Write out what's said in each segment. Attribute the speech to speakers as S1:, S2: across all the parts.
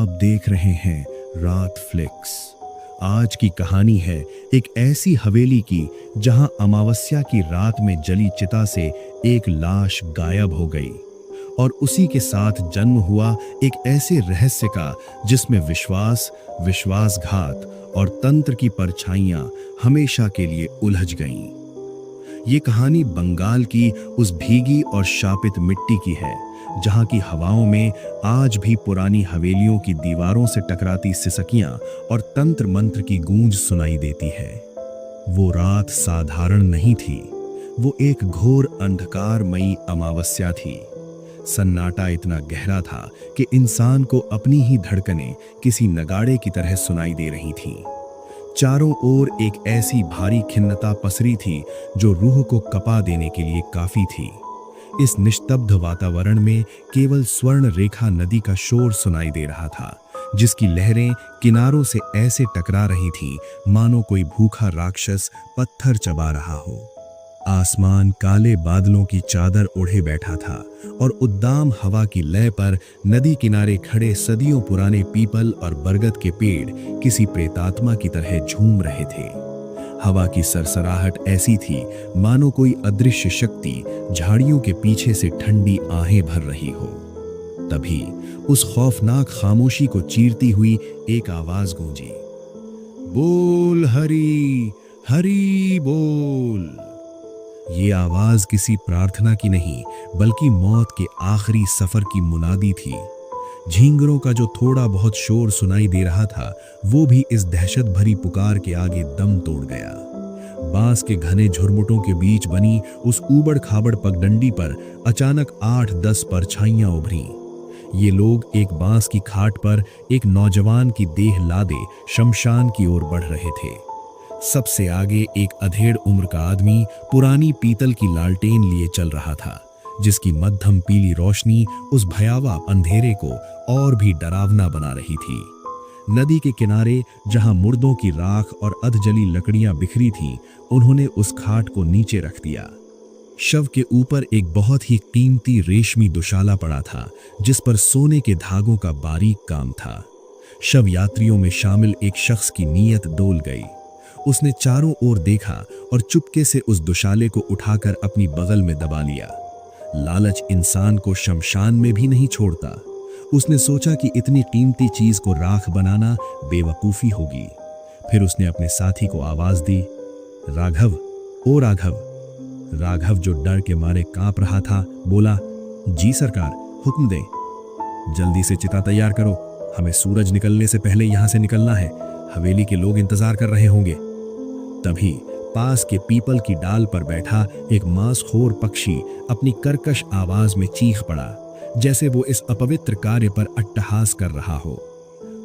S1: आप देख रहे हैं रात फ्लिक्स। आज की कहानी है एक ऐसी हवेली की जहां अमावस्या की रात में जली चिता से एक लाश गायब हो गई और उसी के साथ जन्म हुआ एक ऐसे रहस्य का जिसमें विश्वास, विश्वासघात और तंत्र की परछाइयां हमेशा के लिए उलझ गईं। ये कहानी बंगाल की उस भीगी और शापित मिट्टी की है जहां की हवाओं में आज भी पुरानी हवेलियों की दीवारों से टकराती सिसकियां और तंत्र मंत्र की गूंज सुनाई देती है। वो रात साधारण नहीं थी, वो एक घोर अंधकारमयी अमावस्या थी। सन्नाटा इतना गहरा था कि इंसान को अपनी ही धड़कनें किसी नगाड़े की तरह सुनाई दे रही थीं। चारों ओर एक ऐसी भारी खिन्नता पसरी थी जो रूह को कपा देने के लिए काफी थी। इस निस्तब्ध वातावरण में केवल स्वर्ण रेखा नदी का शोर सुनाई दे रहा था, जिसकी लहरें किनारों से ऐसे टकरा रही थीं मानो कोई भूखा राक्षस पत्थर चबा रहा हो। आसमान काले बादलों की चादर ओढ़े बैठा था और उद्दाम हवा की लय पर नदी किनारे खड़े सदियों पुराने पीपल और बरगद के पेड़ किसी प्रेतात्मा की तरह झूम रहे थे। हवा की सरसराहट ऐसी थी मानो कोई अदृश्य शक्ति झाड़ियों के पीछे से ठंडी आहें भर रही हो। तभी उस खौफनाक खामोशी को चीरती हुई एक आवाज गूंजी, बोल हरि हरि बोल। ये आवाज किसी प्रार्थना की नहीं बल्कि मौत के आखिरी सफर की मुनादी थी। झींगरों का जो थोड़ा बहुत शोर सुनाई दे रहा था वो भी इस दहशत भरी पुकार के आगे दम तोड़ गया। बांस के घने झुरमुटों के बीच बनी उस ऊबड़ खाबड़ पगडंडी पर अचानक 8-10 परछाइयां उभरी। ये लोग एक बांस की खाट पर एक नौजवान की देह लादे शमशान की ओर बढ़ रहे थे। सबसे आगे एक अधेड़ उम्र का आदमी पुरानी पीतल की लालटेन लिए चल रहा था, जिसकी मध्यम पीली रोशनी उस भयावह अंधेरे को और भी डरावना बना रही थी। नदी के किनारे जहां मुर्दों की राख और अधजली लकड़ियां बिखरी थीं, उन्होंने उस खाट को नीचे रख दिया। शव के ऊपर एक बहुत ही कीमती रेशमी दुशाला पड़ा था, जिस पर सोने के धागों का बारीक काम था। शव यात्रियों में शामिल एक शख्स की नीयत डोल गई। उसने चारों ओर देखा और चुपके से उस दुशाले को उठाकर अपनी बगल में दबा लिया। लालच इंसान को शमशान में भी नहीं छोड़ता। उसने सोचा कि इतनी कीमती चीज को राख बनाना बेवकूफी होगी। फिर उसने अपने साथी को आवाज दी, राघव, ओ राघव। राघव जो डर के मारे कांप रहा था बोला, जी सरकार, हुक्म दें। जल्दी से चिता तैयार करो, हमें सूरज निकलने से पहले यहां से निकलना है। हवेली के लोग इंतजार कर रहे होंगे। तभी पास के पीपल की डाल पर बैठा एक मांसखोर पक्षी अपनी कर्कश आवाज में चीख पड़ा, जैसे वो इस अपवित्र कार्य पर अट्टहास कर रहा हो।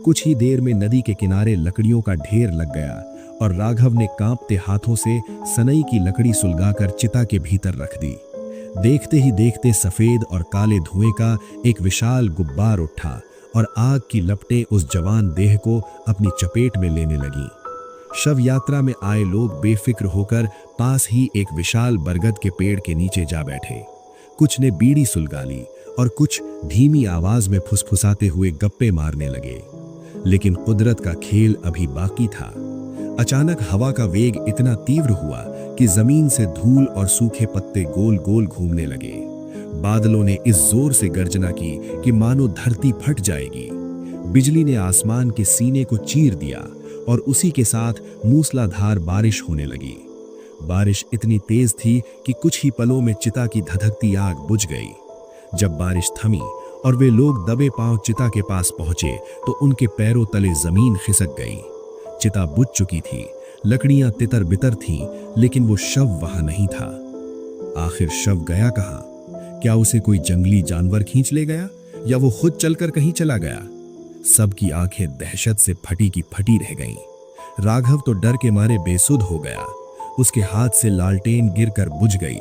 S1: कुछ ही देर में नदी के किनारे लकड़ियों का ढेर लग गया और राघव ने कांपते हाथों से सनई की लकड़ी सुलगाकर चिता के भीतर रख दी। देखते ही देखते सफेद और काले धुएं का एक विशाल गुब्बार उठा और आग की लपटें उस जवान देह को अपनी चपेट में लेने लगी। शव यात्रा में आए लोग बेफिक्र होकर पास ही एक विशाल बरगद के पेड़ के नीचे जा बैठे। कुछ ने बीड़ी सुलगा ली और कुछ धीमी आवाज में फुसफुसाते हुए गप्पे मारने लगे। लेकिन कुदरत का खेल अभी बाकी था। अचानक हवा का वेग इतना तीव्र हुआ कि जमीन से धूल और सूखे पत्ते गोल गोल घूमने लगे। बादलों ने इस जोर से गर्जना की कि मानो धरती फट जाएगी। बिजली ने आसमान के सीने को चीर दिया और उसी के साथ मूसलाधार बारिश होने लगी। बारिश इतनी तेज थी कि कुछ ही पलों में चिता की धधकती आग बुझ गई। जब बारिश थमी और वे लोग दबे पांव चिता के पास पहुंचे तो उनके पैरों तले जमीन खिसक गई। चिता बुझ चुकी थी, लकड़ियां तितर बितर थीं, लेकिन वो शव वहां नहीं था। आखिर शव गया कहां? क्या उसे कोई जंगली जानवर खींच ले गया या वो खुद चलकर कहीं चला गया? सबकी आंखें दहशत से फटी की फटी रह गईं। राघव तो डर के मारे बेसुध हो गया। उसके हाथ से लालटेन गिरकर बुझ गई।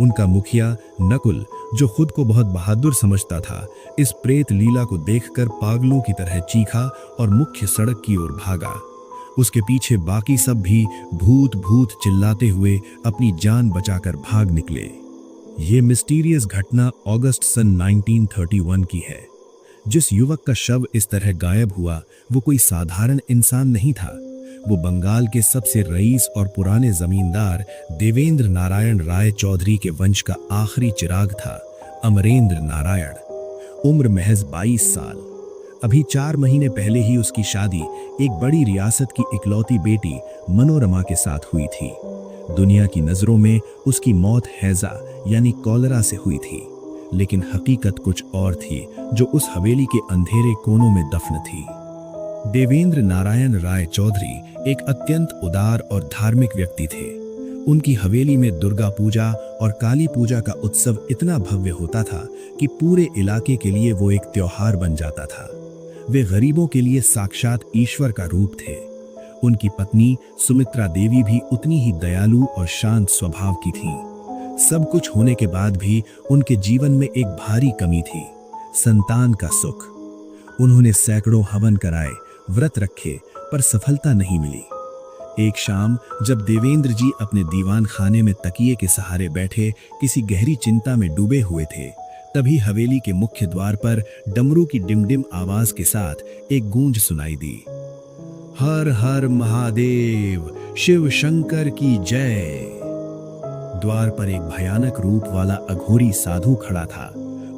S1: उनका मुखिया नकुल, जो खुद को बहुत बहादुर समझता था, इस प्रेत लीला को देखकर पागलों की तरह चीखा और मुख्य सड़क की ओर भागा। उसके पीछे बाकी सब भी भूत भूत चिल्लाते हुए अपनी जान बचाकर भाग निकले। ये मिस्टीरियस घटना अगस्त सन 1931 की है, जिस युवक का शव इस तरह गायब हुआ वो कोई साधारण इंसान नहीं था। वो बंगाल के सबसे रईस और पुराने जमींदार देवेंद्र नारायण राय चौधरी के वंश का आखिरी चिराग था, अमरेंद्र नारायण। उम्र महज 22 साल। अभी 4 महीने पहले ही उसकी शादी एक बड़ी रियासत की इकलौती बेटी मनोरमा के साथ हुई थी। दुनिया की नजरों में उसकी मौत हैजा यानी कॉलरा से हुई थी, लेकिन हकीकत कुछ और थी जो उस हवेली के अंधेरे कोनों में दफन थी। देवेंद्र नारायण राय चौधरी एक अत्यंत उदार और धार्मिक व्यक्ति थे। उनकी हवेली में दुर्गा पूजा और काली पूजा का उत्सव इतना भव्य होता था कि पूरे इलाके के लिए वो एक त्योहार बन जाता था। वे गरीबों के लिए साक्षात ईश्वर का रूप थे। उनकी पत्नी सुमित्रा देवी भी उतनी ही दयालु और शांत स्वभाव की थीं। सब कुछ होने के बाद भी उनके जीवन में एक भारी कमी थी, संतान का सुख। उन्होंने सैकड़ों हवन कराए, व्रत रखे, पर सफलता नहीं मिली। एक शाम जब देवेंद्र जी अपने दीवान खाने में तकिए के सहारे बैठे किसी गहरी चिंता में डूबे हुए थे, तभी हवेली के मुख्य द्वार पर डमरू की डिमडिम आवाज के साथ एक गूंज सुनाई दी। हर हर महादेव, शिव शंकर की जय। द्वार पर एक भयानक रूप वाला अघोरी साधु खड़ा था।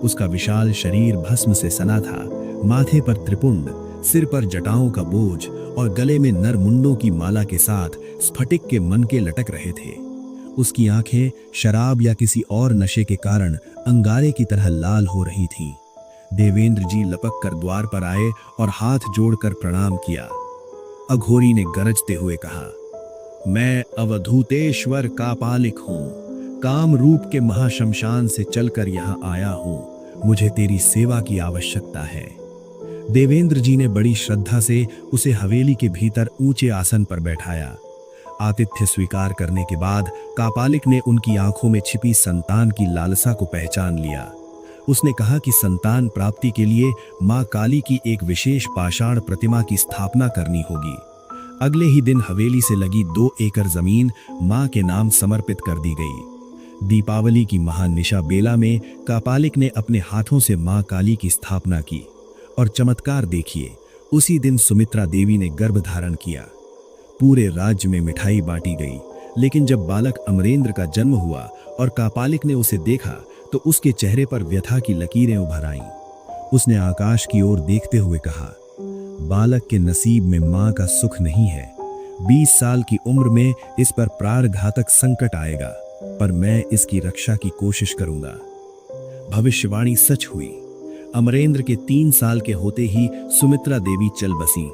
S1: उसका विशाल शरीर भस्म से सना था, माथे पर त्रिपुंड, सिर पर जटाओं का बोझ और गले में नरमुंडों की माला के साथ स्फटिक के मनके लटक रहे थे। उसकी आंखें शराब या किसी और नशे के कारण अंगारे की तरह लाल हो रही थीं। देवेंद्र जी लपक कर द्वार पर आए और हाथ जोड़कर प्रणाम किया। अघोरी ने गरजते हुए कहा, मैं अवधूतेश्वर का पालिक हूं, काम रूप के महाशमशान से चलकर यहां आया हूं, मुझे तेरी सेवा की आवश्यकता है। देवेंद्र जी ने बड़ी श्रद्धा से उसे हवेली के भीतर ऊंचे आसन पर बैठाया। आतिथ्य स्वीकार करने के बाद कापालिक ने उनकी आंखों में छिपी संतान की लालसा को पहचान लिया। उसने कहा कि संतान प्राप्ति के लिए मां काली की एक विशेष पाषाण प्रतिमा की स्थापना करनी होगी। अगले ही दिन हवेली से लगी 2 एकड़ जमीन मां के नाम समर्पित कर दी गई। दीपावली की महानिशा बेला में कापालिक ने अपने हाथों से मां काली की स्थापना की और चमत्कार देखिए, उसी दिन सुमित्रा देवी ने गर्भ धारण किया। पूरे राज्य में मिठाई बांटी गई, लेकिन जब बालक अमरेंद्र का जन्म हुआ और कापालिक ने उसे देखा तो उसके चेहरे पर व्यथा की लकीरें उभर आईं। उसने आकाश की ओर देखते हुए कहा, बालक के नसीब में मां का सुख नहीं है। 20 साल की उम्र में इस पर प्राणघातक संकट आएगा, पर मैं इसकी रक्षा की कोशिश करूंगा। भविष्यवाणी सच हुई। अमरेंद्र के 3 साल के होते ही सुमित्रा देवी चल बसी।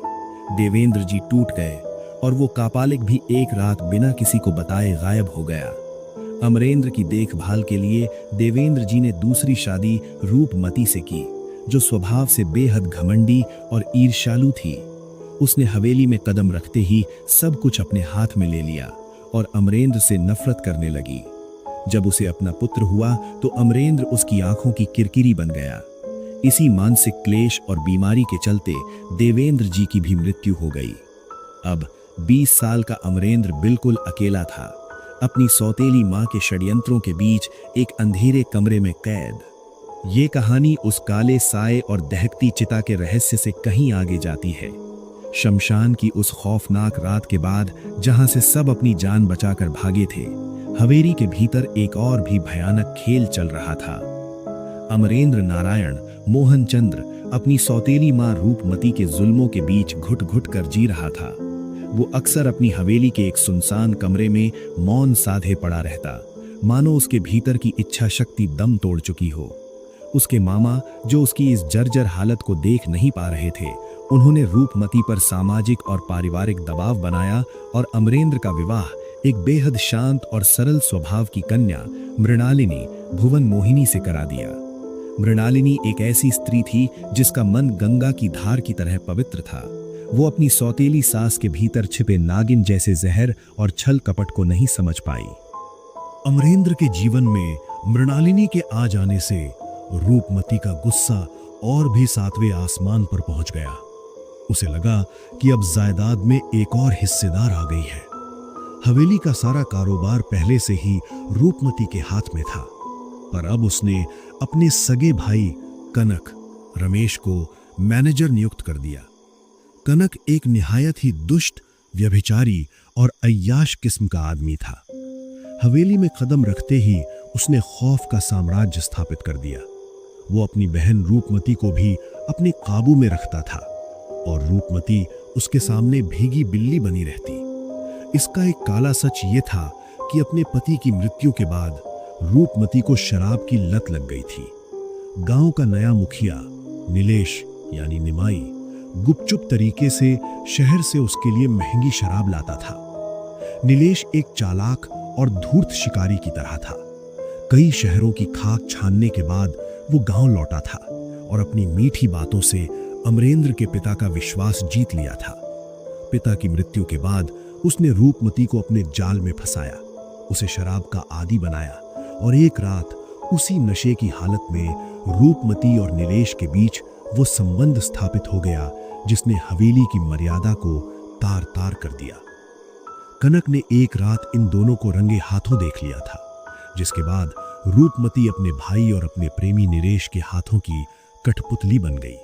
S1: देवेंद्र जी टूट गए और वो कापालिक भी एक रात बिना किसी को बताए गायब हो गया। अमरेंद्र की देखभाल के लिए देवेंद्र जी ने दूसरी शादी रूपमती से की, जो स्वभाव से बेहद घमंडी और ईर्ष्यालु थी। उसने हवेली में कदम रखते ही सब कुछ अपने हाथ में ले लिया और अमरेंद्र से नफरत करने लगी। जब उसे अपना पुत्र हुआ तो अमरेंद्र उसकी आंखों की किरकिरी बन गया। इसी मानसिक क्लेश और बीमारी के चलते देवेंद्र जी की भी मृत्यु हो गई। अब 20 साल का अमरेंद्र बिल्कुल अकेला था, अपनी सौतेली मां के षड्यंत्रों के बीच एक अंधेरे कमरे में कैद। ये कहानी उस काले साए और दहकती चिता के रहस्य से कहीं आगे जाती है। शमशान की उस खौफनाक रात के बाद, जहां से सब अपनी जान बचाकर भागे थे, हवेली के भीतर एक और भी भयानक खेल चल रहा था। अमरेंद्र नारायण मोहनचंद्र अपनी सौतेली मां रूपमती के जुल्मों के बीच घुट घुट कर जी रहा था। वो अक्सर अपनी हवेली के एक सुनसान कमरे में मौन साधे पड़ा रहता, मानो उसके भीतर की इच्छा शक्ति दम तोड़ चुकी हो। उसके मामा, जो उसकी इस जर्जर हालत को देख नहीं पा रहे थे, उन्होंने रूपमती पर सामाजिक और पारिवारिक दबाव बनाया और अमरेंद्र का विवाह एक बेहद शांत और सरल स्वभाव की कन्या मृणालिनी भुवन मोहिनी से करा दिया। मृणालिनी एक ऐसी स्त्री थी जिसका मन गंगा की धार की तरह पवित्र था। वो अपनी सौतेली सास के भीतर छिपे नागिन जैसे जहर और छल कपट को नहीं समझ पाई।
S2: अमरेंद्र के जीवन में मृणालिनी के आ जाने से रूपमती का गुस्सा और भी 7वें आसमान पर पहुंच गया। उसे लगा कि अब जायदाद में एक और हिस्सेदार आ गई है। हवेली का सारा कारोबार पहले से ही रूपमती के हाथ में था, पर अब उसने अपने सगे भाई कनक रमेश को मैनेजर नियुक्त कर दिया। कनक एक निहायत ही दुष्ट, व्यभिचारी और अय्याश किस्म का आदमी था। हवेली में कदम रखते ही उसने खौफ का साम्राज्य स्थापित कर दिया। वो अपनी बहन रूपमती को भी अपने काबू में रखता था और रूपमती उसके सामने भीगी बिल्ली बनी रहती। इसका एक काला सच ये था कि अपने पति की मृत्यु के बाद रूपमती को शराब की लत लग गई थी। गांव का नया मुखिया नीलेश यानी निमाई गुपचुप तरीके से शहर से उसके लिए महंगी शराब लाता था। नीलेश एक चालाक और धूर्त शिकारी की तरह था। कई शहरों की खाक छानने के बाद वो गांव लौटा था और अपनी मीठी बातों से अमरेंद्र के पिता का विश्वास जीत लिया था। पिता की मृत्यु के बाद उसने रूपमती को अपने जाल में फंसाया, उसे शराब का आदी बनाया और एक रात उसी नशे की हालत में रूपमती और नीलेश के बीच वो संबंध स्थापित हो गया जिसने हवेली की मर्यादा को तार तार कर दिया। कनक ने एक रात इन दोनों को रंगे हाथों देख लिया था, जिसके बाद रूपमती अपने भाई और अपने प्रेमी नीलेश के हाथों की कठपुतली बन गई।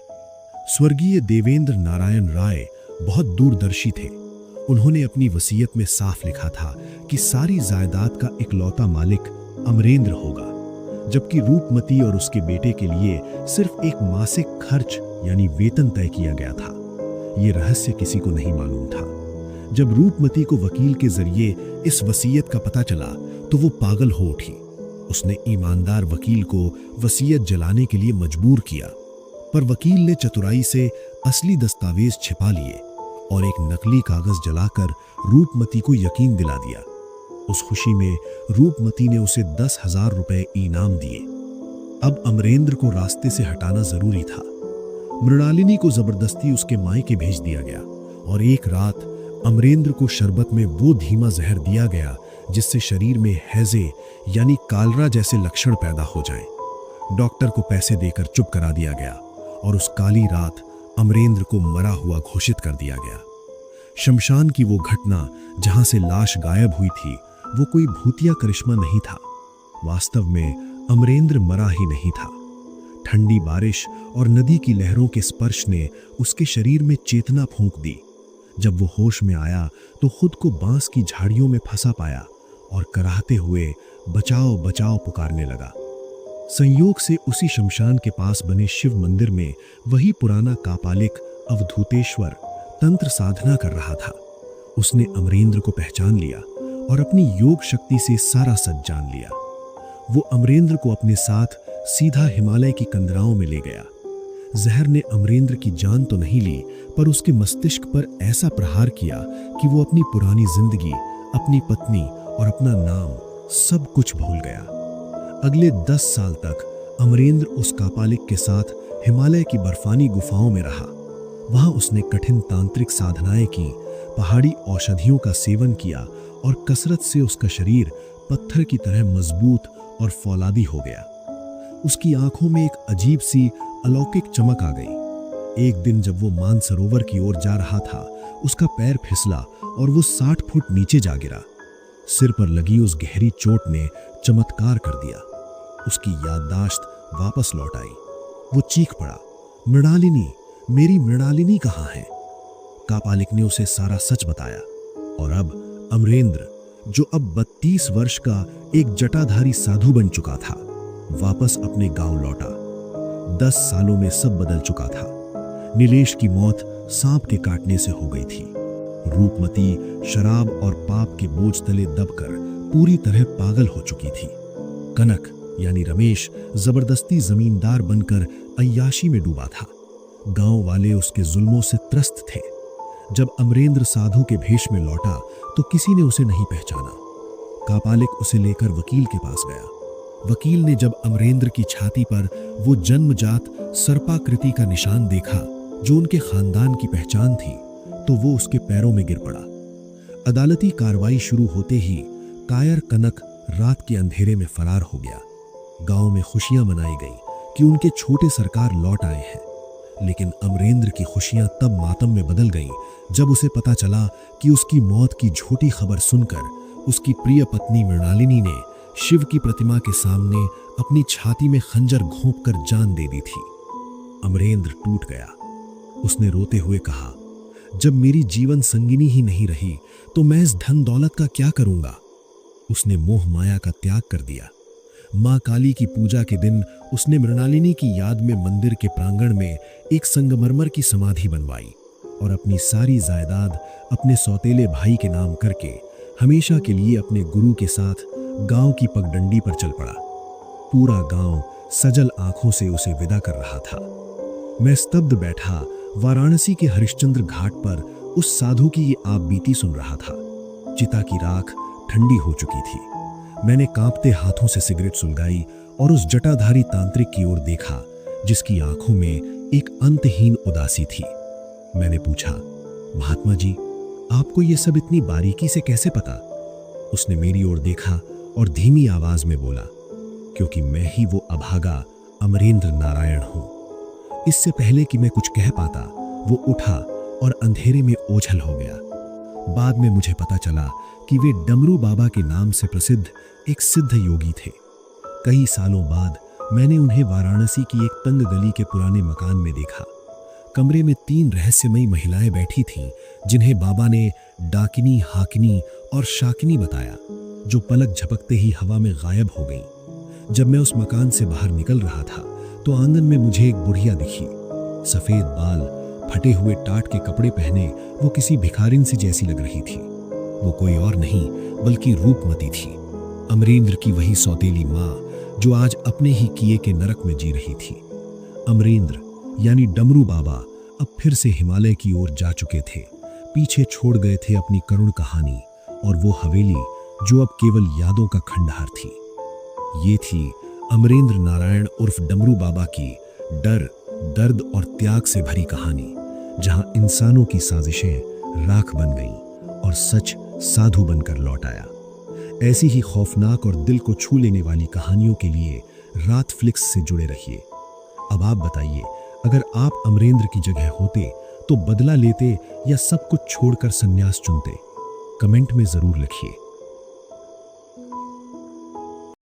S2: स्वर्गीय देवेंद्र नारायण राय बहुत दूरदर्शी थे। उन्होंने अपनी वसीयत में साफ लिखा था कि सारी जायदाद का इकलौता मालिक अमरेंद्र होगा, जबकि रूपमती और उसके बेटे के लिए सिर्फ एक मासिक खर्च यानी वेतन तय किया गया था। यह रहस्य किसी को नहीं मालूम था। जब रूपमती को वकील के जरिए इस वसीयत का पता चला तो वो पागल हो उठी। उसने ईमानदार वकील को वसीयत जलाने के लिए मजबूर किया, पर वकील ने चतुराई से असली दस्तावेज छिपा लिए और एक नकली कागज जलाकर रूपमती को यकीन दिला दिया। उस खुशी में रूपमती ने उसे 10,000 रुपए इनाम दिए। अब अमरेंद्र को रास्ते से हटाना जरूरी था। मृणालिनी को जबरदस्ती उसके मायके भेज दिया गया और एक रात अमरेंद्र को शरबत में वो धीमा जहर दिया गया जिससे शरीर में हैजे यानी कालरा जैसे लक्षण पैदा हो जाएं। डॉक्टर को पैसे देकर चुप करा दिया गया और उस काली रात अमरेंद्र को मरा हुआ घोषित कर दिया गया। शमशान की वो घटना जहां से लाश गायब हुई थी वो कोई भूतिया करिश्मा नहीं था। वास्तव में अमरेंद्र मरा ही नहीं था। ठंडी बारिश और नदी की लहरों के स्पर्श ने उसके शरीर में चेतना फूंक दी। जब वो होश में आया तो खुद को बांस की झाड़ियों में फंसा पाया और कराहते हुए बचाओ बचाओ पुकारने लगा। संयोग से उसी शमशान के पास बने शिव मंदिर में वही पुराना कापालिक अवधूतेश्वर तंत्र साधना कर रहा था। उसने अमरेंद्र को पहचान लिया और अपनी योग शक्ति से सारा सच जान लिया। वो अमरेंद्र को अपने साथ सीधा हिमालय की कंदराओं में ले गया। जहर ने अमरेंद्र की जान तो नहीं ली, पर उसके मस्तिष्क पर ऐसा प्रहार किया कि वो अपनी पुरानी जिंदगी, अपनी पत्नी और अपना नाम सब कुछ भूल गया। अगले 10 साल तक अमरेंद्र उस कापालिक के साथ हिमालय की बर्फानी गुफाओं में रहा। वहां उसने कठिन तांत्रिक साधनाएं की, पहाड़ी औषधियों का सेवन किया और कसरत से उसका शरीर पत्थर की तरह मजबूत और फौलादी हो गया। उसकी आंखों में एक अजीब सी अलौकिक चमक आ गई। एक दिन जब वो मानसरोवर की ओर जा रहा था, उसका पैर फिसला और वो 60 फुट नीचे जा गिरा। सिर पर लगी उस गहरी चोट ने चमत्कार कर दिया। उसकी याददाश्त वापस लौट आई। वो चीख पड़ा, मृणालिनी, मेरी मृणालिनी कहाँ है? कापालिक ने उसे सारा सच बताया और अब अमरेंद्र, जो अब 32 वर्ष का एक जटाधारी साधु बन चुका था, वापस अपने गांव लौटा। 10 सालों में सब बदल चुका था। नीलेश की मौत सांप के काटने से हो गई थी। रूपमती शराब और पाप के बोझ तले दबकर पूरी तरह पागल हो चुकी थी। कनक यानी रमेश जबरदस्ती जमींदार बनकर अय्याशी में डूबा था। गांव वाले उसके जुल्मों से त्रस्त थे। जब अमरेंद्र साधु के भेष में लौटा तो किसी ने उसे नहीं पहचाना। कापालिक उसे लेकर वकील के पास गया। वकील ने जब अमरेंद्र की छाती पर वो जन्मजात सर्पाकृति का निशान देखा जो उनके खानदान की पहचान थी, तो वो उसके पैरों में गिर पड़ा। अदालती कार्रवाई शुरू होते ही कायर कनक रात के अंधेरे में फरार हो गया। गांव में खुशियां मनाई गई कि उनके छोटे सरकार लौट आए हैं, लेकिन अमरेंद्र की खुशियां तब मातम में बदल गईं जब उसे पता चला कि उसकी मौत की झूठी खबर सुनकर उसकी प्रिय पत्नी मृणालिनी ने शिव की प्रतिमा के सामने अपनी छाती में खंजर घोंपकर जान दे दी थी। अमरेंद्र टूट गया। उसने रोते हुए कहा, जब मेरी जीवन संगिनी ही नहीं रही तो मैं इस धन दौलत का क्या करूंगा। उसने मोह माया का त्याग कर दिया। मां काली की पूजा के दिन उसने मृणालिनी की याद में मंदिर के प्रांगण में एक संगमरमर की समाधि बनवाई और अपनी सारी जायदाद अपने सौतेले भाई के नाम करके हमेशा के लिए अपने गुरु के साथ गांव की पगडंडी पर चल पड़ा। पूरा गांव सजल आंखों से उसे विदा कर रहा था। मैं स्तब्ध बैठा वाराणसी के हरिश्चंद्र घाट पर उस साधु की ये आप बीती सुन रहा था। चिता की राख ठंडी हो चुकी थी। मैंने कांपते हाथों से सिगरेट सुलगाई और उस जटाधारी तांत्रिक की ओर देखा जिसकी आंखों में एक अंतहीन उदासी थी। मैंने पूछा, महात्मा जी, आपको ये सब इतनी बारीकी से कैसे पता? उसने मेरी ओर देखा और धीमी आवाज में बोला, क्योंकि मैं ही वो अभागा अमरेंद्र नारायण हूं। इससे पहले कि मैं कुछ कह पाता वो उठा और अंधेरे में ओझल हो गया। बाद में मुझे पता चला कि वे डमरू बाबा के नाम से प्रसिद्ध एक सिद्ध योगी थे। कई सालों बाद मैंने उन्हें वाराणसी की एक तंग गली के पुराने मकान में देखा। कमरे में 3 रहस्यमयी महिलाएं बैठी थीं जिन्हें बाबा ने डाकिनी, हाकिनी और शाकिनी बताया, जो पलक झपकते ही हवा में गायब हो गईं। जब मैं उस मकान से बाहर निकल रहा था तो आंगन में मुझे एक बुढ़िया दिखी। सफेद बाल, फटे हुए टाट के कपड़े पहने वो किसी भिखारिन सी जैसी लग रही थी। वो कोई और नहीं बल्कि रूपमती थी, अमरेंद्र की वही सौतेली माँ जो आज अपने ही किए के नरक में जी रही थी। अमरेंद्र यानी डमरू बाबा अब फिर से हिमालय की ओर जा चुके थे। पीछे छोड़ गए थे अपनी करुण कहानी और वो हवेली जो अब केवल यादों का खंडहर थी। ये थी अमरेंद्र नारायण उर्फ डमरू बाबा की डर, दर्द और त्याग से भरी कहानी, जहां इंसानों की साजिशें राख बन गईं और सच साधु बनकर लौट आया। ऐसी ही खौफनाक और दिल को छू लेने वाली कहानियों के लिए रात फ्लिक्स से जुड़े रहिए। अब आप बताइए, अगर आप अमरेंद्र की जगह होते तो बदला लेते या सब कुछ छोड़कर संन्यास चुनते? कमेंट में जरूर लिखिए।